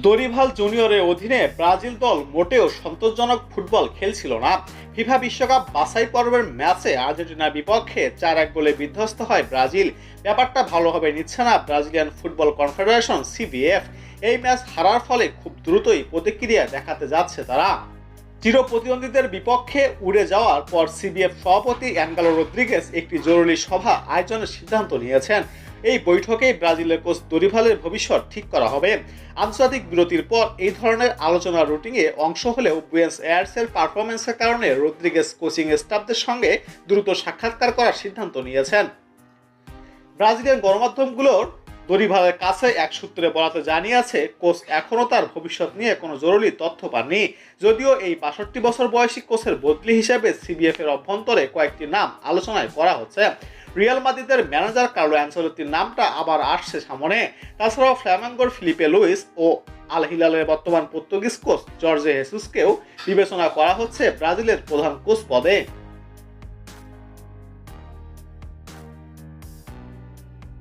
Dorival জুনিয়রের অধীনে Brazil দল মোটেও সন্তোষজনক ফুটবল খেলছিল না। ফিফা বিশ্বকাপ বাছাই পর্বের ম্যাচে আর্জেন্টিনার বিপক্ষে 4-1 গোলে বিধ্বস্ত হয় ব্রাজিল। ব্যাপারটা ভালোভাবে নিচ্ছে না ব্রাজিলিয়ান ফুটবল কনফেডারেশন সিবিএফ। এই ম্যাচ হারার ফলে খুব দ্রুতই প্রতিক্রিয়া দেখাতে যাচ্ছে তারা। চির প্রতিদ্বন্দ্বীদের বিপক্ষে উড়ে যাওয়ার পর সিবিএফ সভাপতি অ্যানগালো রদ্রিগেজ একটি জরুরি সভা আয়োজনের সিদ্ধান্ত নিয়েছেন। এই বৈঠকেই ব্রাজিলের কোচ দরিভালের ভবিষ্যৎ ঠিক করা হবে। আন্তর্জাতিক বিরতির পর এই ধরনের আলোচনার রুটিনে অংশ হলেও বুয়েন্স এয়ার্সের পারফরমেন্সের কারণে রদ্রিগেজ কোচিং স্টাফদের সঙ্গে দ্রুত সাক্ষাৎকার করার সিদ্ধান্ত নিয়েছেন। ব্রাজিলিয়ান গণমাধ্যমগুলোর দরিভালের কাছে এক সূত্রে বরাতে জানিয়েছে, কোচ এখনও তার ভবিষ্যৎ নিয়ে কোনো জরুরি তথ্য পাননি। যদিও এই 62 বছর বয়সী কোচের বদলি হিসেবে সিবিএফ এর অভ্যন্তরে কয়েকটি নাম আলোচনায় করা হচ্ছে। রিয়াল মাদ্রিদের ম্যানেজার কার্লো অ্যানচেলত্তির নামটা আবার আসছে সামনে। তাছাড়াও ফ্ল্যামেঙ্গোর ফিলিপে লুইস ও আল হিলালের বর্তমান পর্তুগিজ কোচ জর্জে হেসুসকেও বিবেচনা করা হচ্ছে ব্রাজিলের প্রধান কোচ পদে।